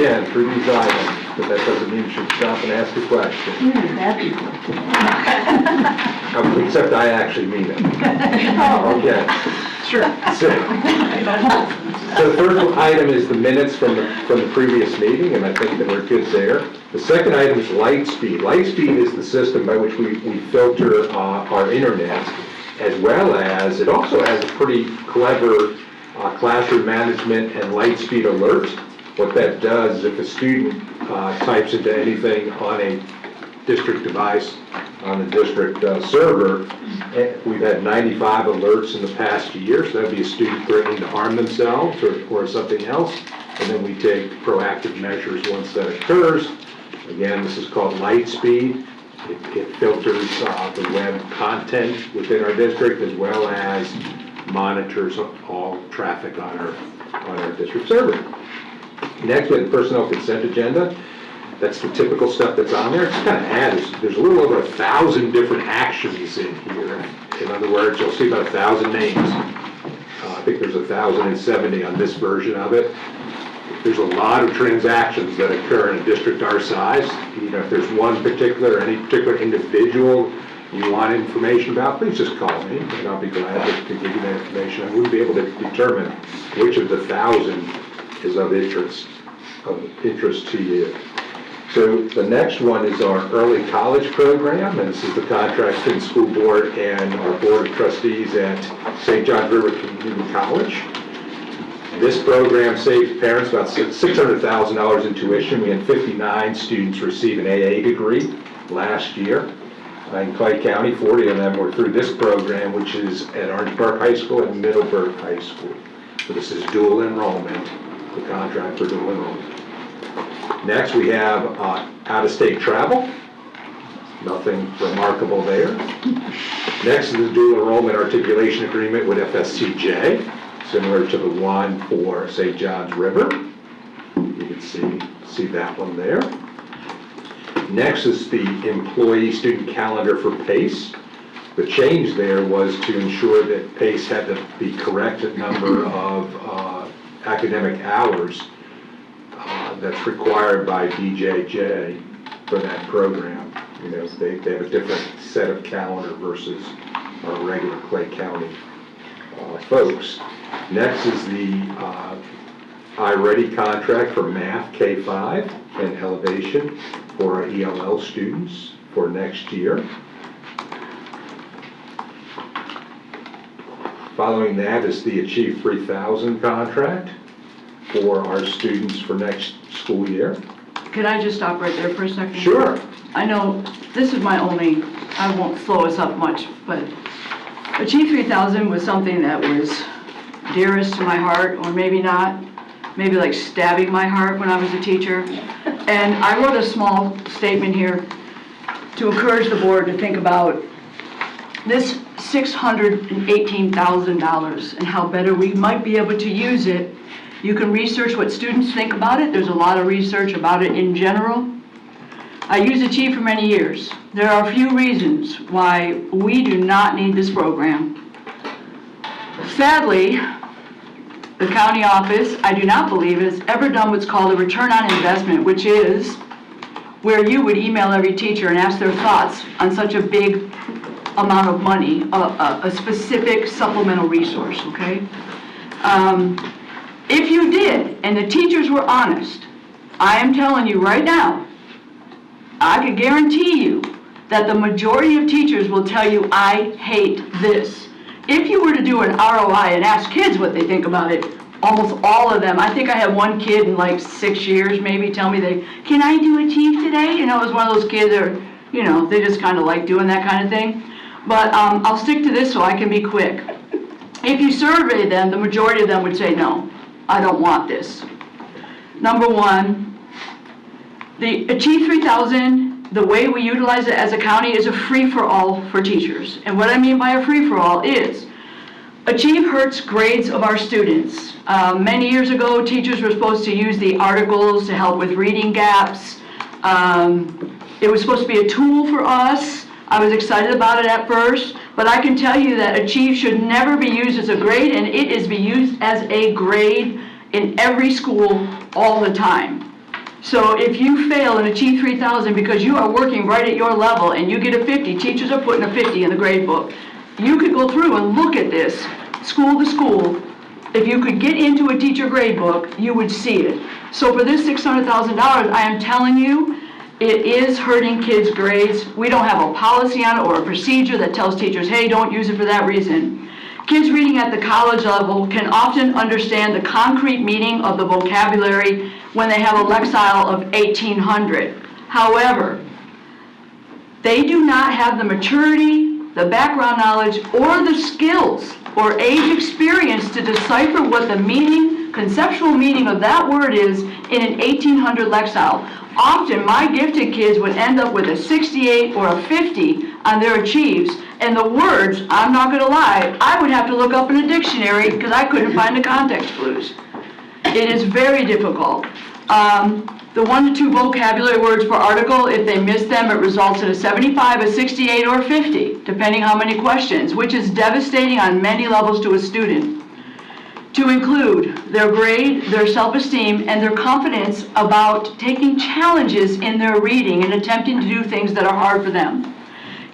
can through these items, but that doesn't mean you should stop and ask a question. Except I actually mean it. Okay. Sure. So the first item is the minutes from the previous meeting, and I think that we're good there. The second item is Lightspeed. Lightspeed is the system by which we filter our internet, as well as it also has a pretty clever classroom management and Lightspeed alert. What that does is if a student types into anything on a district device, on the district server, we've had 95 alerts in the past year, so that'd be a student threatening to harm themselves or something else, and then we take proactive measures once that occurs. Again, this is called Lightspeed. It filters the web content within our district as well as monitors all traffic on our district server. Next, we have the personnel consent agenda. That's the typical stuff that's on there. It's kind of added. There's a little over 1,000 different actions in here. In other words, you'll see about 1,000 names. I think there's 1,070 on this version of it. There's a lot of transactions that occur in a district our size. If there's one particular, any particular individual you want information about, please just call me, and I'll be glad to give you that information. I wouldn't be able to determine which of the 1,000 is of interest to you. So the next one is our early college program, and this is the contract between the school board and our board of trustees at St. John's River Community College. This program saves parents about $600,000 in tuition. We had 59 students receive an AA degree last year. In Clay County, 40 of them were through this program, which is at Orange Park High School and Middleburg High School. So this is dual enrollment, the contract for dual enrollment. Next, we have out-of-state travel. Nothing remarkable there. Next is the dual enrollment articulation agreement with FSCJ, similar to the one for St. John's River. You can see that one there. Next is the employee student calendar for PACE. The change there was to ensure that PACE had the correct number of academic hours that's required by DJJ for that program. They have a different set of calendar versus our regular Clay County folks. Next is the iReady contract for math K-5 and elevation for our ELL students for next year. Following that is the Achieve 3000 contract for our students for next school year. Can I just stop right there for a second? Sure. I know this is my only, I won't slow us up much, but Achieve 3000 was something that was dearest to my heart, or maybe not, maybe like stabbing my heart when I was a teacher. And I wrote a small statement here to encourage the board to think about this $618,000 and how better we might be able to use it. You can research what students think about it. There's a lot of research about it in general. I used Achieve for many years. There are a few reasons why we do not need this program. Sadly, the county office, I do not believe, has ever done what's called a return on investment, which is where you would email every teacher and ask their thoughts on such a big amount of money, a specific supplemental resource, okay? If you did, and the teachers were honest, I am telling you right now, I can guarantee you that the majority of teachers will tell you, I hate this. If you were to do an ROI and ask kids what they think about it, almost all of them, I think I had one kid in like 6 years maybe tell me can I do Achieve today? It was one of those kids that are, they just kind of like doing that kind of thing. But I'll stick to this so I can be quick. If you survey them, the majority of them would say, no, I don't want this. Number one, the Achieve 3000, the way we utilize it as a county is a free-for-all for teachers. And what I mean by a free-for-all is Achieve hurts grades of our students. Many years ago, teachers were supposed to use the articles to help with reading gaps. It was supposed to be a tool for us. I was excited about it at first, but I can tell you that Achieve should never be used as a grade, and it is be used as a grade in every school all the time. So if you fail and achieve 3,000 because you are working right at your level and you get a 50, teachers are putting a 50 in the grade book. You could go through and look at this, school to school. If you could get into a teacher grade book, you would see it. So for this $600,000, I am telling you, it is hurting kids' grades. We don't have a policy on it or a procedure that tells teachers, hey, don't use it for that reason. Kids reading at the college level can often understand the concrete meaning of the vocabulary when they have a Lexile of 1800. However, they do not have the maturity, the background knowledge, or the skills or age experience to decipher what the meaning, conceptual meaning of that word is in an 1800 Lexile. Often, my gifted kids would end up with a 68 or a 50 on their achieves, and the words, I'm not going to lie, I would have to look up in a dictionary because I couldn't find the context clues. It is very difficult. The 1 to 2 vocabulary words per article, if they miss them, it results in a 75, a 68, or a 50, depending how many questions, which is devastating on many levels to a student. To include their grade, their self-esteem, and their confidence about taking challenges in their reading and attempting to do things that are hard for them.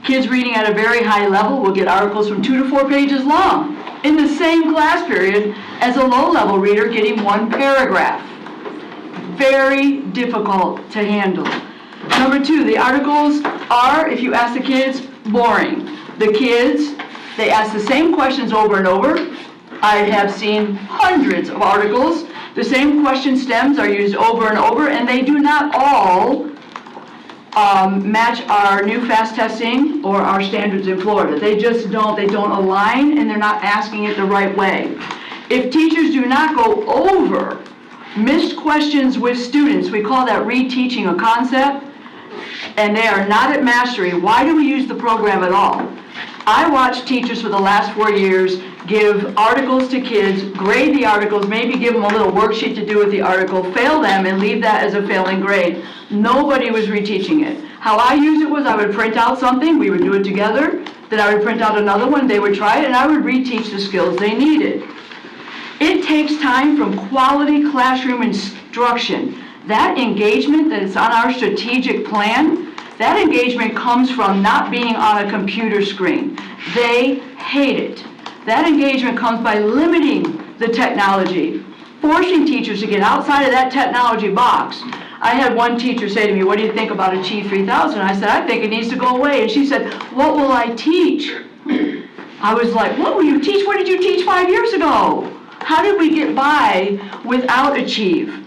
Kids reading at a very high level will get articles from 2 to 4 pages long in the same class period as a low-level reader getting 1 paragraph. Very difficult to handle. Number 2, the articles are, if you ask the kids, boring. The kids, they ask the same questions over and over. I have seen hundreds of articles. The same question stems are used over and over, and they do not all match our new fast testing or our standards in Florida. They just don't, they don't align, and they're not asking it the right way. If teachers do not go over missed questions with students, we call that reteaching a concept, and they are not at mastery, why do we use the program at all? I watched teachers for the last 4 years give articles to kids, grade the articles, maybe give them a little worksheet to do with the article, fail them, and leave that as a failing grade. Nobody was reteaching it. How I used it was I would print out something, we would do it together, then I would print out another one, they would try it, and I would reteach the skills they needed. It takes time from quality classroom instruction. That engagement that is on our strategic plan, that engagement comes from not being on a computer screen. They hate it. That engagement comes by limiting the technology, forcing teachers to get outside of that technology box. I had one teacher say to me, what do you think about Achieve 3000? I said, I think it needs to go away. And she said, what will I teach? I was like, what will you teach? What did you teach 5 years ago? How did we get by without Achieve?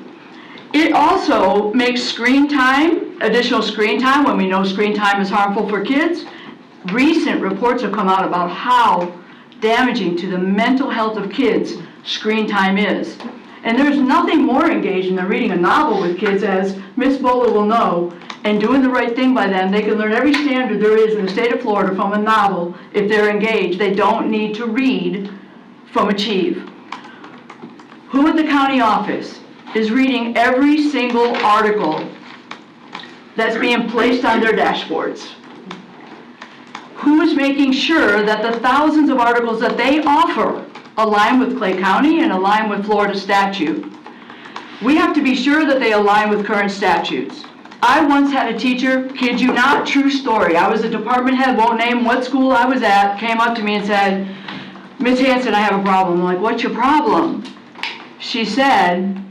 It also makes screen time, additional screen time, when we know screen time is harmful for kids. Recent reports have come out about how damaging to the mental health of kids screen time is. And there's nothing more engaging than reading a novel with kids, as Miss Bola will know, and doing the right thing by them. They can learn every standard there is in the state of Florida from a novel if they're engaged. They don't need to read from Achieve. Who at the county office is reading every single article that's being placed on their dashboards? Who is making sure that the thousands of articles that they offer align with Clay County and align with Florida statute? We have to be sure that they align with current statutes. I once had a teacher, kid you not, true story. I was a department head, won't name what school I was at, came up to me and said, Ms. Hanson, I have a problem. I'm like, what's your problem? She said,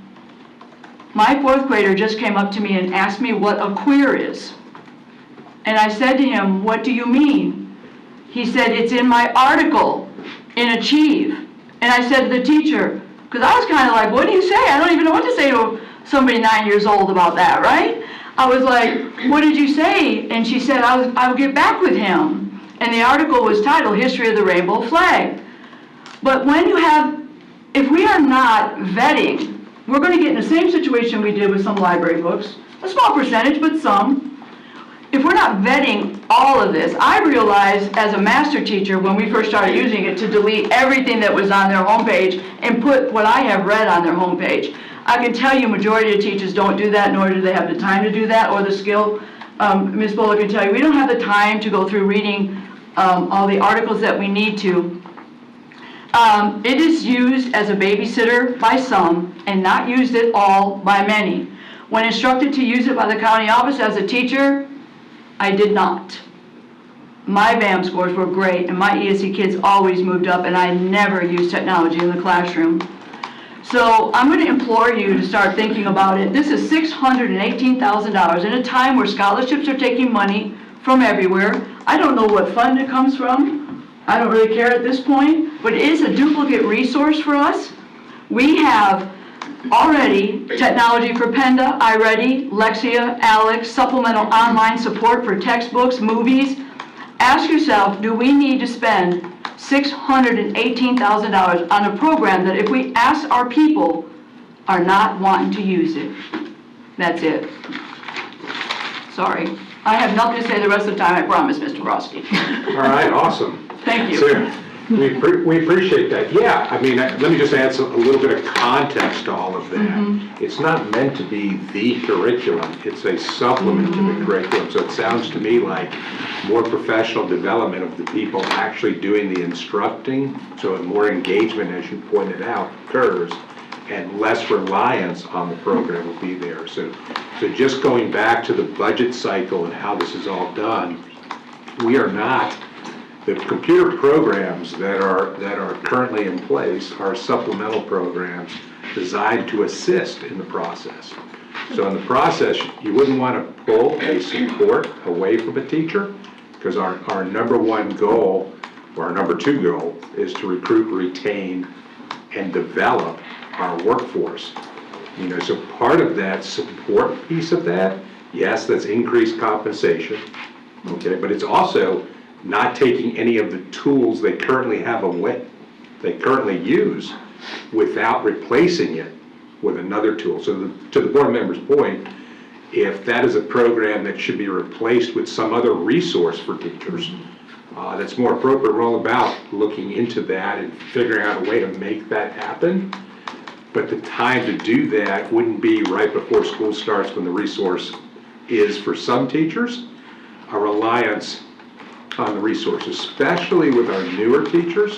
my 4th grader just came up to me and asked me what a queer is. And I said to him, what do you mean? He said, it's in my article in Achieve. And I said to the teacher, because I was kind of like, what do you say? I don't even know what to say to somebody 9 years old about that, right? I was like, what did you say? And she said, I'll get back with him. And the article was titled, History of the Rainbow Flag. But when you have, if we are not vetting, we're going to get in the same situation we did with some library books, a small percentage, but some. If we're not vetting all of this, I realized as a master teacher when we first started using it to delete everything that was on their homepage and put what I have read on their homepage. I can tell you majority of teachers don't do that, nor do they have the time to do that or the skill. Ms. Bola can tell you, we don't have the time to go through reading all the articles that we need to. It is used as a babysitter by some and not used at all by many. When instructed to use it by the county office as a teacher, I did not. My VAM scores were great, and my ESE kids always moved up, and I never used technology in the classroom. So I'm going to implore you to start thinking about it. This is $618,000 in a time where scholarships are taking money from everywhere. I don't know what fund it comes from. I don't really care at this point, but it is a duplicate resource for us. We have already technology for Penda, iReady, Lexia, Alex, supplemental online support for textbooks, movies. Ask yourself, do we need to spend $618,000 on a program that if we ask our people are not wanting to use it? That's it. Sorry. I have nothing to say the rest of the time, I promise, Mr. Brodsky. All right, awesome. Thank you. Sarah, we appreciate that. Yeah, I mean, let me just add a little bit of context to all of that. It's not meant to be the curriculum, it's a supplement to the curriculum. So it sounds to me like more professional development of the people actually doing the instructing, so more engagement, as you pointed out, occurs, and less reliance on the program will be there. So just going back to the budget cycle and how this is all done, we are not, the computer programs that are currently in place are supplemental programs designed to assist in the process. So in the process, you wouldn't want to pull a support away from a teacher, because our number one goal, or our number two goal, is to recruit, retain, and develop our workforce. You know, so part of that support piece of that, yes, that's increased compensation, okay, but it's also not taking any of the tools they currently have they currently use without replacing it with another tool. So to the board member's point, if that is a program that should be replaced with some other resource for teachers, that's more appropriate, we're all about looking into that and figuring out a way to make that happen. But the time to do that wouldn't be right before school starts, when the resource is, for some teachers, a reliance on the resource, especially with our newer teachers,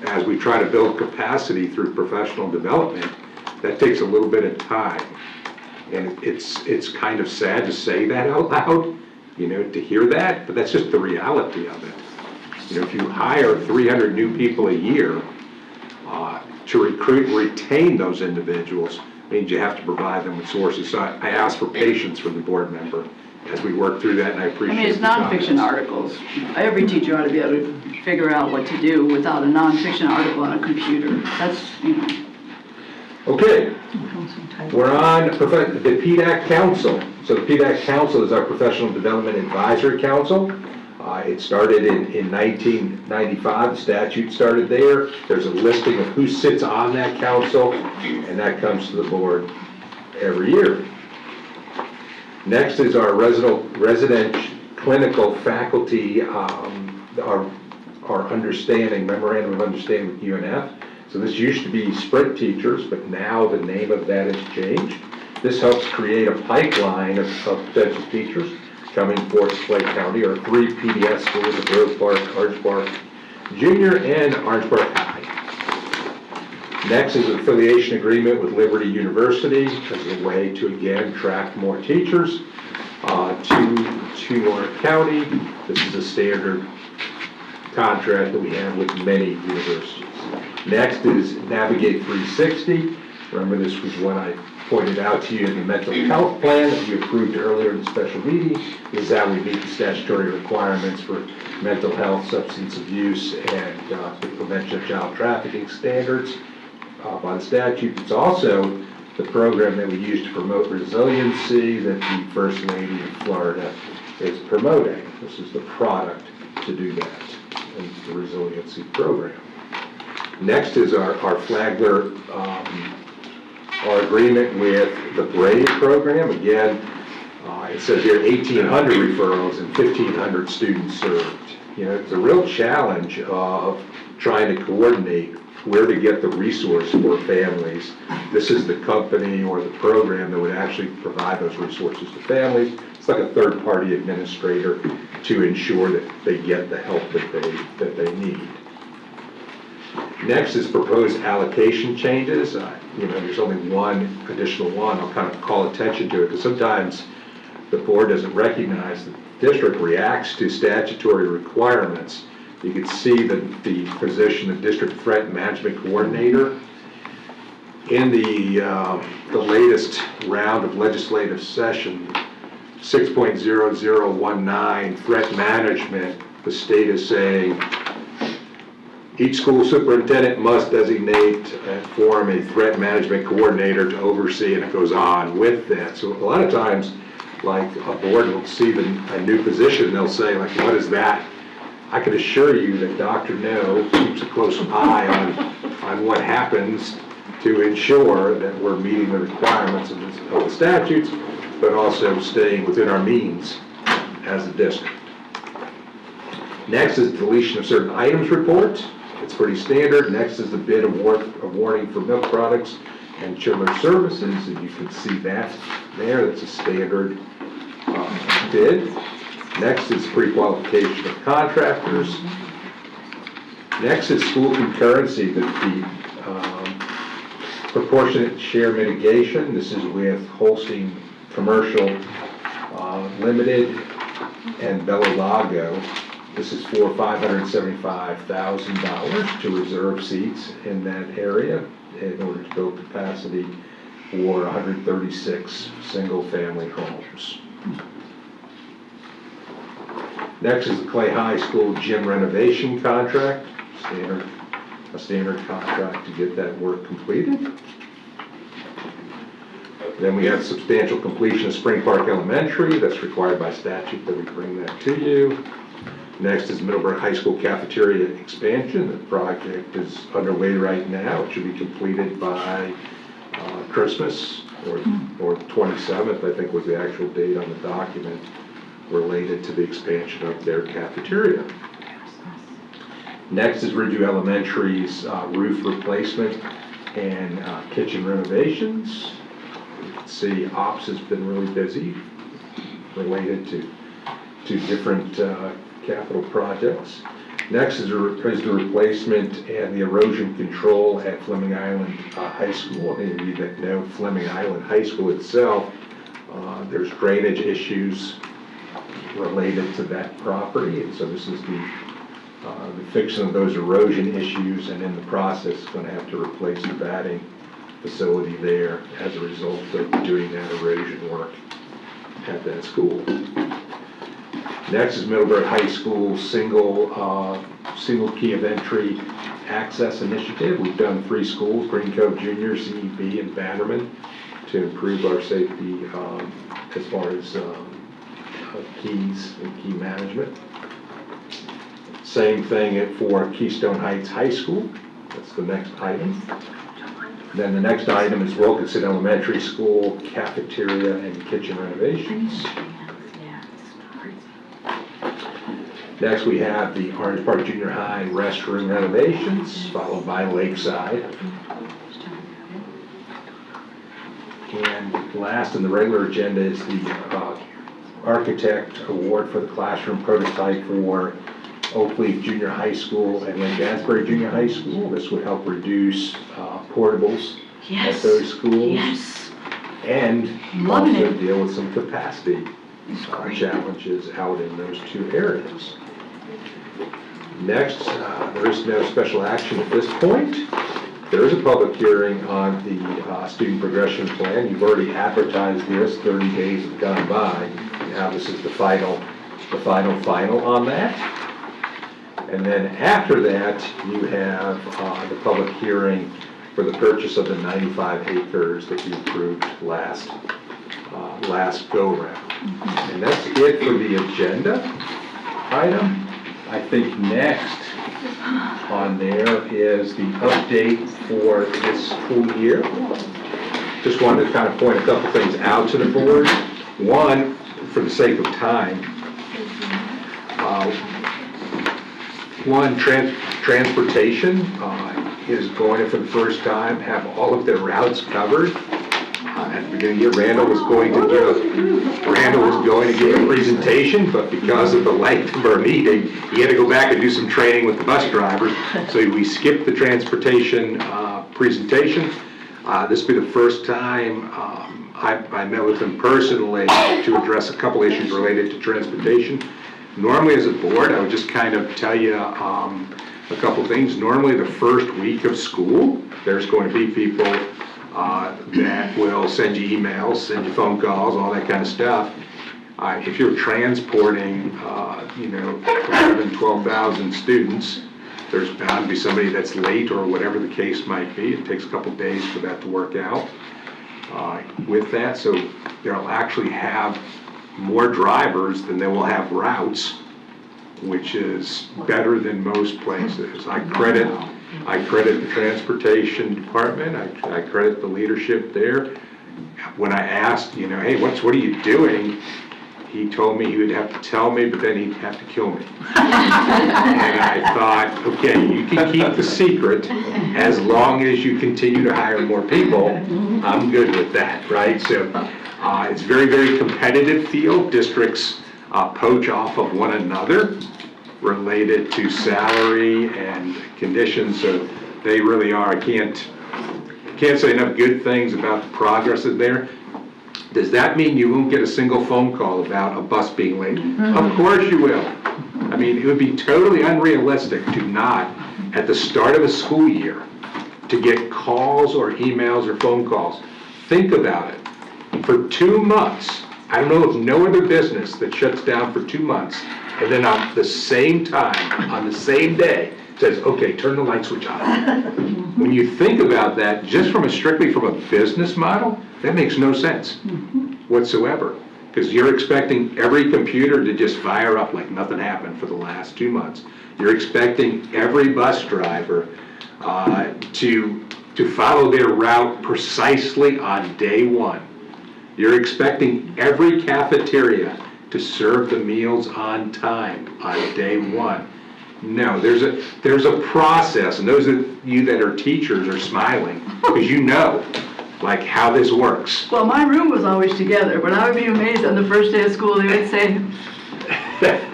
as we try to build capacity through professional development. That takes a little bit of time. And it's kind of sad to say that out loud, you know, to hear that, but that's just the reality of it. You know, if you hire 300 new people a year, to recruit and retain those individuals means you have to provide them with sources. So I ask for patience from the board member as we work through that, and I appreciate I mean, it's the nonfiction comments. articles. Every teacher ought to be able to figure out what to do without a nonfiction article on a computer. That's, you know. Okay, we're on the PDAC Council. So the PDAC Council is our Professional Development Advisory Council. It started in 1995, the statute started there. There's a listing of who sits on that council, and that comes to the board every year. Next is our resident clinical faculty, our understanding, memorandum of understanding with UNF. So this used to be Sprint teachers, but now the name of that has changed. This helps create a pipeline of potential teachers coming forth to Lake County. Our 3 PDS schools of Grove Park, Orange Park Junior, and Orange Park High. Next is an affiliation agreement with Liberty University as a way to, again, attract more teachers to Orange County. This is a standard contract that we have with many universities. Next is Navigate 360. Remember, this was what I pointed out to you in the mental health plan that we approved earlier in the special meeting. This is how we meet the statutory requirements for mental health, substance abuse, and the prevention of child trafficking standards by the statute. It's also the program that we use to promote resiliency that the First Lady of Florida is promoting. This is the product to do that, and the resiliency program. Next is our Flagler, our agreement with the BRAVE program. Again, it says here 1,800 referrals and 1,500 students served. You know, it's a real challenge of trying to coordinate where to get the resource for families. This is the company or the program that would actually provide those resources to families. It's like a third-party administrator to ensure that they get the help that they need. Next is proposed allocation changes. There's only one additional one. I'll kind of call attention to it because sometimes the board doesn't recognize that the district reacts to statutory requirements. You can see the position of district threat management coordinator in the latest round of legislative session, 6.0019 threat management. The state is saying each school superintendent must designate and form a threat management coordinator to oversee, and it goes on with that. So a lot of times, like a board will see a new position, they'll say, like, what is that? I can assure you that Dr. No keeps a close eye on what happens to ensure that we're meeting the requirements of the statutes, but also staying within our means as a district. Next is deletion of certain items report. It's pretty standard. Next is the bid awarding for milk products and children's services, and you can see that there. That's a standard bid. Next is pre-qualification of contractors. Next is school concurrency, the proportionate share mitigation. This is with Holstein Commercial Limited and Bella Lago. This is for $575,000 to reserve seats in that area in order to build capacity for 136 single-family homes. Next is the Clay High School gym renovation contract, a standard contract to get that work completed. Then we have substantial completion of Spring Park Elementary. That's required by statute that we bring that to you. Next is Middleburg High School cafeteria expansion. The project is underway right now. It should be completed by Christmas or 27th, I think was the actual date on the document related to the expansion of their cafeteria. Next is Ridgeview Elementary's roof replacement and kitchen renovations. You can see ops has been really busy related to different capital projects. Next is the replacement and the erosion control at Fleming Island High School. Any of you that know Fleming Island High School itself, there's drainage issues related to that property, and so this is the fixing of those erosion issues, and in the process going to have to replace the batting facility there as a result of doing that erosion work at that school. Next is Middleburg High School single key of entry access initiative. We've done 3 schools, Green Cove Junior, CEB, and Bannerman, to improve our safety as far as keys and key management. Same thing for Keystone Heights High School. That's the next item. Then the next item is Wilkinson Elementary School cafeteria and kitchen renovations. Next we have the Orange Park Junior High restroom renovations, followed by Lakeside. And last in the regular agenda is the Architect Award for the classroom prototype for Oak Leaf Junior High School and Lake Asbury Junior High School. This would help reduce portables at those schools. Yes. And Loving also it. deal with some capacity challenges out in those 2 areas. Next, there is no special action at this point. There is a public hearing on the student progression plan. You've already advertised this, 30 days have gone by. Now this is the final on that. And then after that, you have the public hearing for the purchase of the 95 acres that you approved last go-round. And that's it for the agenda item. I think next on there is the update for this school year. Just wanted to kind of point a couple things out to the board. One, for the sake of time, transportation is going to, for the first time, have all of their routes covered at the beginning of the year, Randall was going to give a presentation, but because of the length of our meeting, he had to go back and do some training with the bus drivers. So we skipped the transportation presentation. This will be the first time I met with him personally to address a couple issues related to transportation. Normally, as a board, I would just kind of tell you a couple things. Normally, the first week of school, there's going to be people that will send you emails, send you phone calls, all that kind of stuff. If you're transporting, 11, 12,000 students, there's bound to be somebody that's late or whatever the case might be. It takes a couple days for that to work out with that. So they'll actually have more drivers than they will have routes, which is better than most places. I credit the transportation department. I credit the leadership there. When I asked, hey, what are you doing? He told me he would have to tell me, but then he'd have to kill me. And I thought, okay, you can keep the secret as long as you continue to hire more people. I'm good with that, right? So it's very, very competitive field. Districts poach off of one another related to salary and conditions. So they really are. I can't say enough good things about the progress that's there. Does that mean you won't get a single phone call about a bus being late? Of course you will. I mean, it would be totally unrealistic to not, at the start of a school year, to get calls or emails or phone calls. Think about it. For 2 months, I don't know of no other business that shuts down for 2 months and then on the same time, on the same day, says, okay, turn the light switch on. When you think about that, just strictly from a business model, that makes no sense whatsoever. Because you're expecting every computer to just fire up like nothing happened for the last 2 months. You're expecting every bus driver to follow their route precisely on day one. You're expecting every cafeteria to serve the meals on time on day one. No, there's a process, and those of you that are teachers are smiling because you know, like, how this works. Well, my room was always together, but I would be amazed on the first day of school, they would say,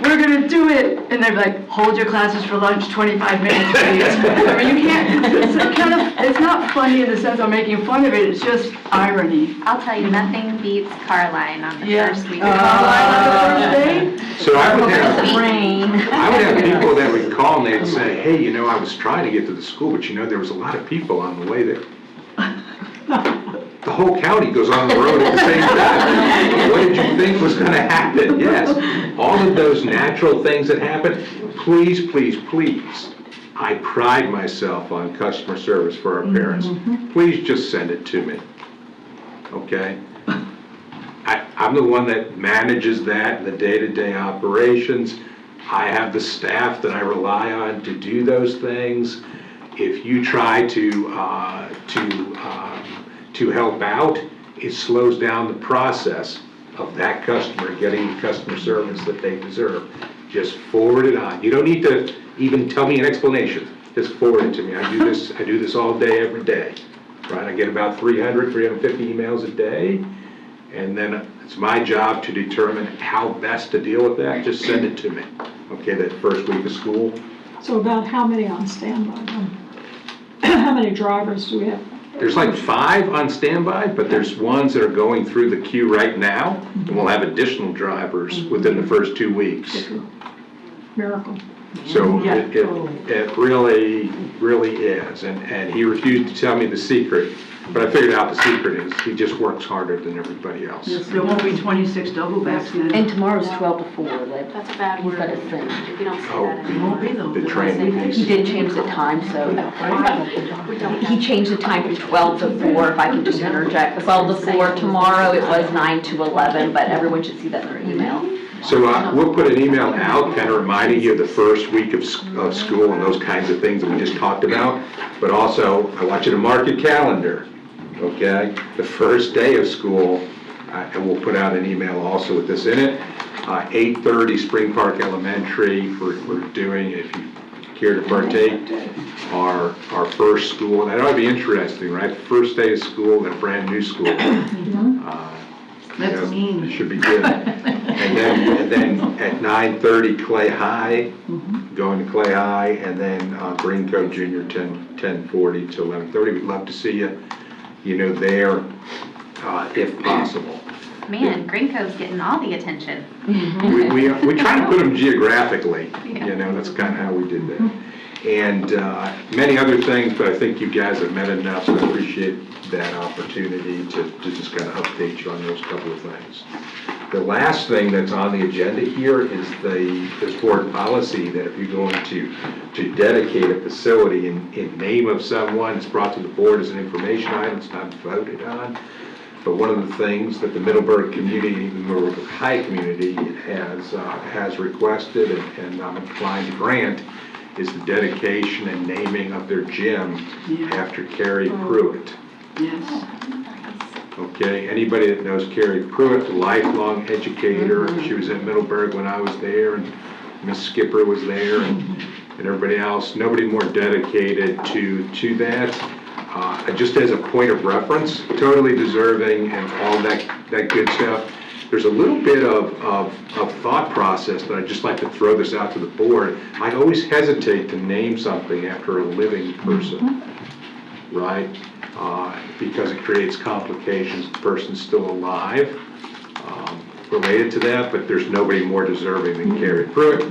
we're gonna do it, and they'd be like, hold your classes for lunch, 25 minutes, please. I mean, you can't, it's not funny in the sense of making fun of it, it's just irony. I'll tell you, nothing beats Carline on the first week. So I would Rain. have people that would call and they'd say, hey, I was trying to get to the school, but there was a lot of people on the way there. The whole county goes on the road at the same time. What did you think was going to happen? Yes, all of those natural things that happen. Please, please, please. I pride myself on customer service for our parents. Please just send it to me. Okay? I'm the one that manages that in the day-to-day operations. I have the staff that I rely on to do those things. If you try to help out, it slows down the process of that customer getting the customer service that they deserve. Just forward it on. You don't need to even tell me an explanation. Just forward it to me. I do this all day, every day. Right? I get about 350 emails a day, and then it's my job to determine how best to deal with that. Just send it to me. Okay, that first week of school. So about how many on standby? How many drivers do we have? There's like 5 on standby, but there's ones that are going through the queue right now, and we'll have additional drivers within the first 2 weeks. Miracle. So it really, really is. And he refused to tell me the secret, but I figured out the secret is he just works harder than everybody else. There won't be 26 double backs then. And tomorrow's 12 to 4, like, That's a bad word. got a thing. If you don't say Oh, that It won't be though. The train. He did change the time, so he changed the time from 12 to 4, if I can just interject. 12 to 4, tomorrow it was 9 to 11, but everyone should see that in their email. So we'll put an email out kind of reminding you of the first week of school and those kinds of things that we just talked about. But also, I want you to mark your calendar, okay? The first day of school, and we'll put out an email also with this in it. 8:30 Spring Park Elementary, we're doing, if you care to partake. Our first school, that ought to be interesting, right? The first day of school in a brand-new school. That's mean. It should be good. And then at 9:30, Clay High, going to Clay High, and then Green Cove Junior, 10:40 to 11:30. We'd love to see you, there, if possible. Man, Green Cove's getting all the attention. We try to put them geographically, Yeah. that's kind of how we did that. And many other things, but I think you guys have met enough, so I appreciate that opportunity to just kind of update you on those couple of things. The last thing that's on the agenda here is this board policy that if you're going to dedicate a facility in name of someone, it's brought to the board as an information item, it's not voted on. But one of the things that the Middleburg community, the Middleburg High community has requested and I'm inclined to grant is the dedication and naming of their gym after Carrie Pruitt. Yes. Okay, anybody that knows Carrie Pruitt, a lifelong educator, she was in Middleburg when I was there, and Miss Skipper was there, and everybody else, nobody more dedicated to that. Just as a point of reference, totally deserving and all that good stuff. There's a little bit of thought process, but I'd just like to throw this out to the board. I always hesitate to name something after a living person, right? Because it creates complications. The person's still alive related to that, but there's nobody more deserving than Carrie Pruitt.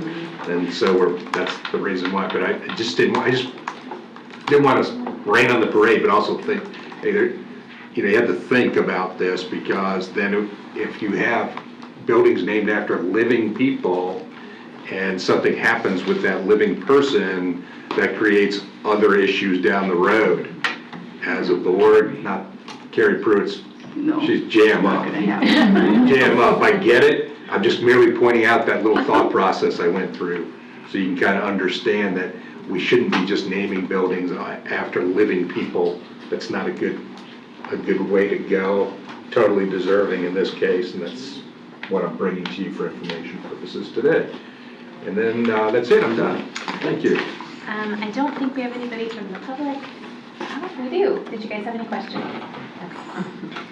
And so that's the reason why, but I just didn't want to rain on the parade, but also think, hey, you have to think about this because then if you have buildings named after living people and something happens with that living person, that creates other issues down the road. As a board, not Carrie Pruitt's, No. she's jam up. Not gonna happen. Jam up, I get it. I'm just merely pointing out that little thought process I went through so you can kind of understand that we shouldn't be just naming buildings after living people. That's not a good way to go. Totally deserving in this case, and that's what I'm bringing to you for information purposes today. And then that's it, I'm done. Thank you. I don't think we have anybody from the public. Oh, we do. Did you guys have any questions?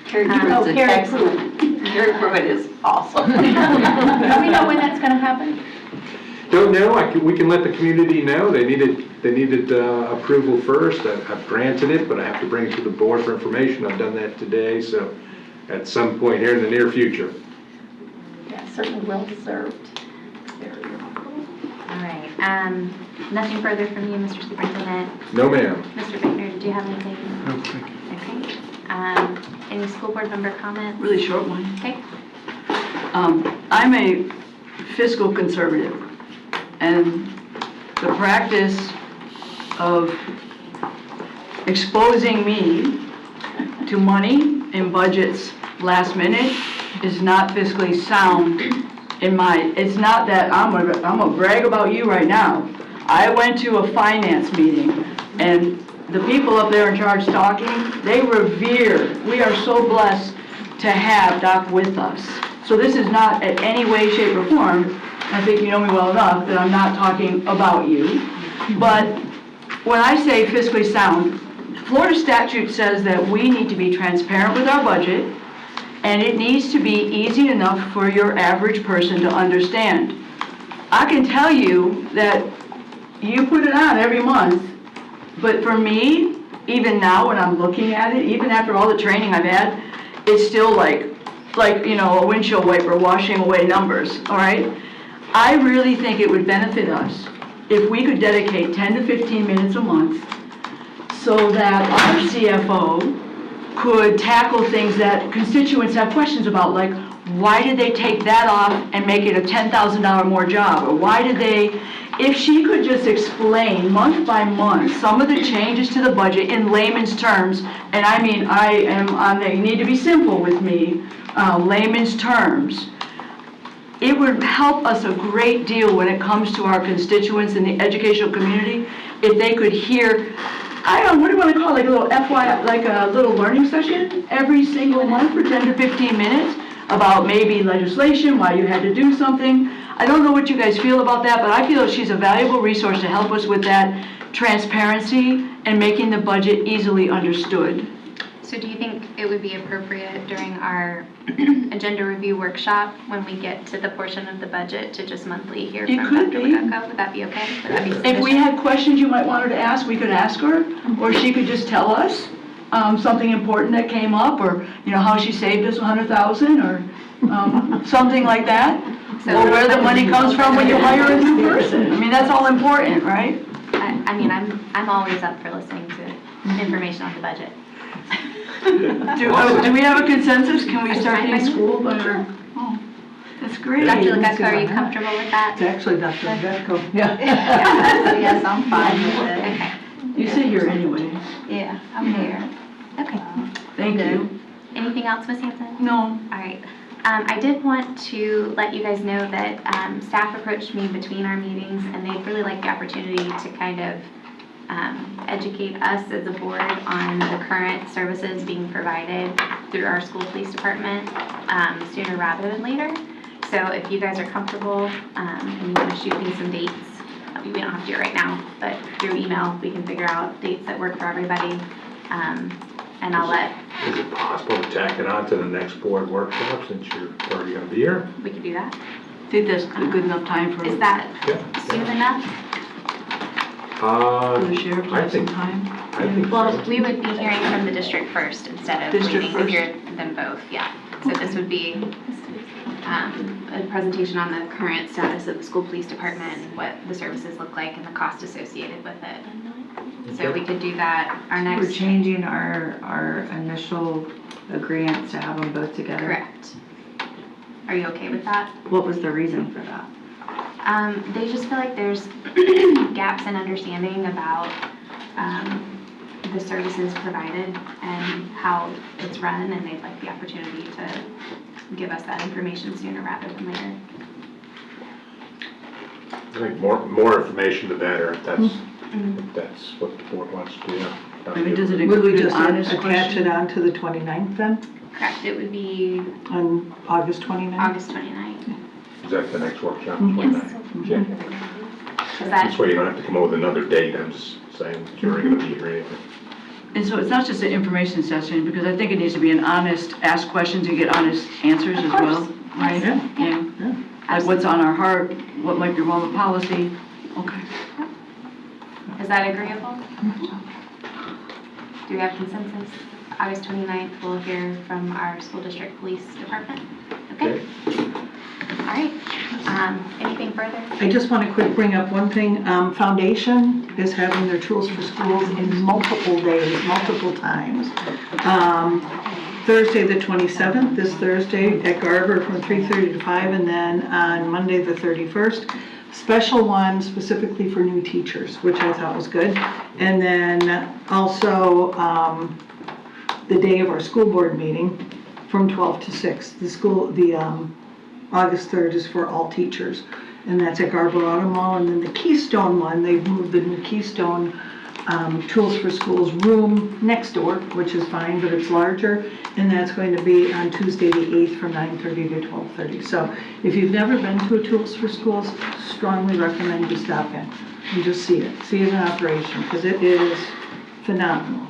Carrie Oh, Pruitt's an Carrie excellent. Carrie Pruitt is awesome. Do we know when that's gonna happen? Don't know, we can let the community know. They needed approval first. I've granted it, but I have to bring it to the board for information. I've done that today, so at some point here in the near future. Yeah, certainly well deserved. All right, nothing further from you, Mr. Superintendent. No, ma'am. Mr. Bickner, did you have anything? No, thank you. Okay, any school board member comments? Really short one. Okay, I'm a fiscal conservative, and the practice of exposing me to money in budgets last minute is not fiscally sound it's not that I'm gonna brag about you right now. I went to a finance meeting, and the people up there in charge talking, they revere. We are so blessed to have Doc with us. So this is not in any way, shape, or form, I think you know me well enough that I'm not talking about you. But when I say fiscally sound, Florida statute says that we need to be transparent with our budget, and it needs to be easy enough for your average person to understand. I can tell you that you put it on every month, but for me, even now when I'm looking at it, even after all the training I've had, it's still like a windshield wiper washing away numbers, all right? I really think it would benefit us if we could dedicate 10 to 15 minutes a month so that our CFO could tackle things that constituents have questions about, like why did they take that off and make it a $10,000 more job? Or why did they, if she could just explain month by month some of the changes to the budget in layman's terms, and I mean, I am on the, you need to be simple with me, layman's terms, it would help us a great deal when it comes to our constituents in the educational community if they could hear, I don't know, what do you want to call it, like a little FYI, like a little learning session every single month for 10 to 15 minutes about maybe legislation, why you had to do something. I don't know what you guys feel about that, but I feel she's a valuable resource to help us with that transparency and making the budget easily understood. So do you think it would be appropriate during our agenda review workshop, when we get to the portion of the budget, to just monthly hear It from could Dr. be. Lugucco? Would that be okay? Would that be If we sufficient? had questions you might want her to ask, we could ask her, or she could just tell us something important that came up, or, how she saved us 100,000, or something like that. Or where the money comes from when you hire a new person. I mean, that's all important, right? I mean, I'm always up for listening to information on the budget. Do we have a consensus? Can we That's start fine in by me. school? Oh, that's great. Dr. Lugucco, are you comfortable with that? It's actually Dr. Vetco. Yes, I'm fine with it. Okay. You sit here anyway. Yeah, I'm here. Okay. Thank you. Anything else, Ms. Hanson? No. All right. I did want to let you guys know that staff approached me between our meetings, and they'd really like the opportunity to kind of educate us as a board on the current services being provided through our school police department sooner rather than later. So if you guys are comfortable and you want to shoot me some dates, we don't have to do it right now, but through email we can figure out dates that work for everybody. And I'll let, Is it possible to tack it on to the next board workshop since you're already gonna be here? we can do that. I think that's a good enough time for Is that Yeah. soon enough? the sheriff to I have some think, time. I think Well, so. we would be hearing from the district first instead of District waiting to first. hear them both, yeah. So this would be a presentation on the current status of the school police department and what the services look like and the cost associated with it. So we could do that, our We're next. changing our initial agreements to have them both together. Correct. Are you okay with that? What was the reason for that? They just feel like there's gaps in understanding about the services provided and how it's run, and they'd like the opportunity to give us that information sooner rather than later. I think more information the better, if that's what the board wants to do. I mean, does it Would we include an just honest attach question? it on to the 29th then, Correct, it would be on August 29th? August 29th. Is that the next workshop? Yes. Okay. Is that, This way you don't have to come up with another date, I'm just saying that you're gonna be here anyway. And so it's not just an information session, because I think it needs to be an honest, ask questions and get honest answers as well, right? Yeah. Like what's on our heart, what might be wrong with policy. Okay. is that agreeable? Do we have consensus? August 29th, we'll hear from our school district police department. Okay? All right. Anything further? I just want to quick bring up one thing. Foundation is having their Tools for Schools in multiple days, multiple times. Thursday, the 27th, this Thursday at Garber from 3:30 to 5, and then on Monday, the 31st, special one specifically for new teachers, which I thought was good. And then also the day of our school board meeting from 12 to 6. August 3rd is for all teachers, and that's at Garber Auto Mall. And then the Keystone one, they've moved the new Keystone Tools for Schools room next door, which is fine, but it's larger, and that's going to be on Tuesday the 8th from 9:30 to 12:30. So if you've never been to a Tools for Schools, strongly recommend you stop in and just see it in operation, because it is phenomenal.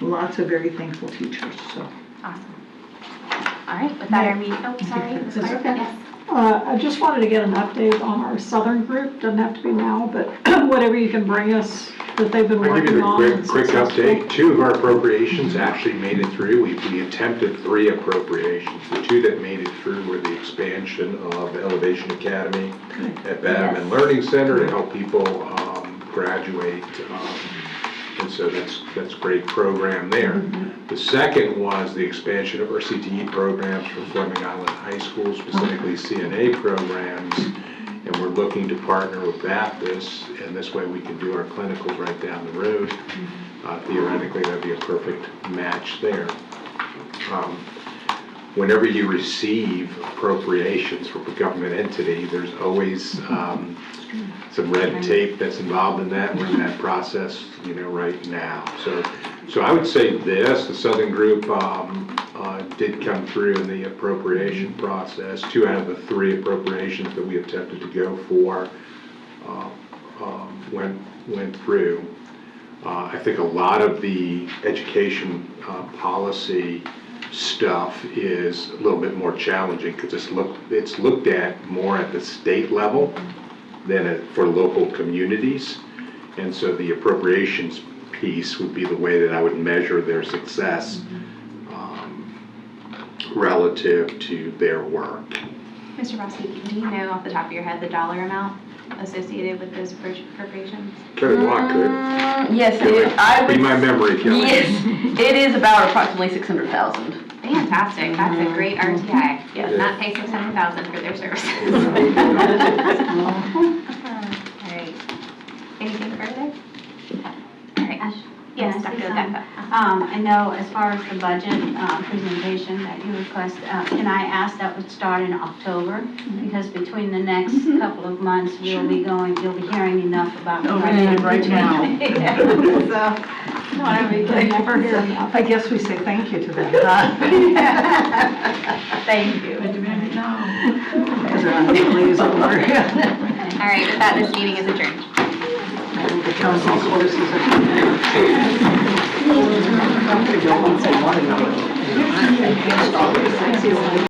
Lots of very thankful teachers, so. Awesome. All right, with that, our meeting, oh, sorry. Ms. It's Clark, okay. yes. I just wanted to get an update on our southern group, doesn't have to be now, but whatever you can bring us that they've been I'll give working you on. the and quick successful. update. 2 of our appropriations actually made it through. We attempted 3 appropriations. The 2 that made it through were the expansion of Elevation Academy at Bannerman Learning Center to help people graduate. And so that's a great program there. The second was the expansion of our CTE programs for Fleming Island High School, specifically CNA programs. And we're looking to partner with Baptist, and this way we can do our clinicals right down the road. Theoretically, that'd be a perfect match there. Whenever you receive appropriations from a government entity, there's always some red tape that's involved in that. We're in that process, right now. So I would say this: the Southern Group did come through in the appropriation process. 2 out of the 3 appropriations that we attempted to go for went through. I think a lot of the education policy stuff is a little bit more challenging because it's looked at more at the state level than for local communities. And so the appropriations piece would be the way that I would measure their success relative to their work. Mr. Rossi, do you know off the top of your head the dollar amount associated with those appropriations? Kelly Block could. Yes, I Be would. my memory, Kelly. Yes, it is about approximately 600,000. Fantastic, that's a great RTI. Yes. Not pay $600,000 for their services. All right, anything further? All right, yes, Can I Dr. say Odeka. I know as far as the budget presentation that you request, can I ask that would start in October? Because between the next couple of months, you'll be hearing enough about the Oh, budget. really, right now. So, whatever you can. Never hear enough. I guess we say thank you to them, huh? Thank you. Because they're unbelievable. All right, with that, this meeting is adjourned. The council courses are.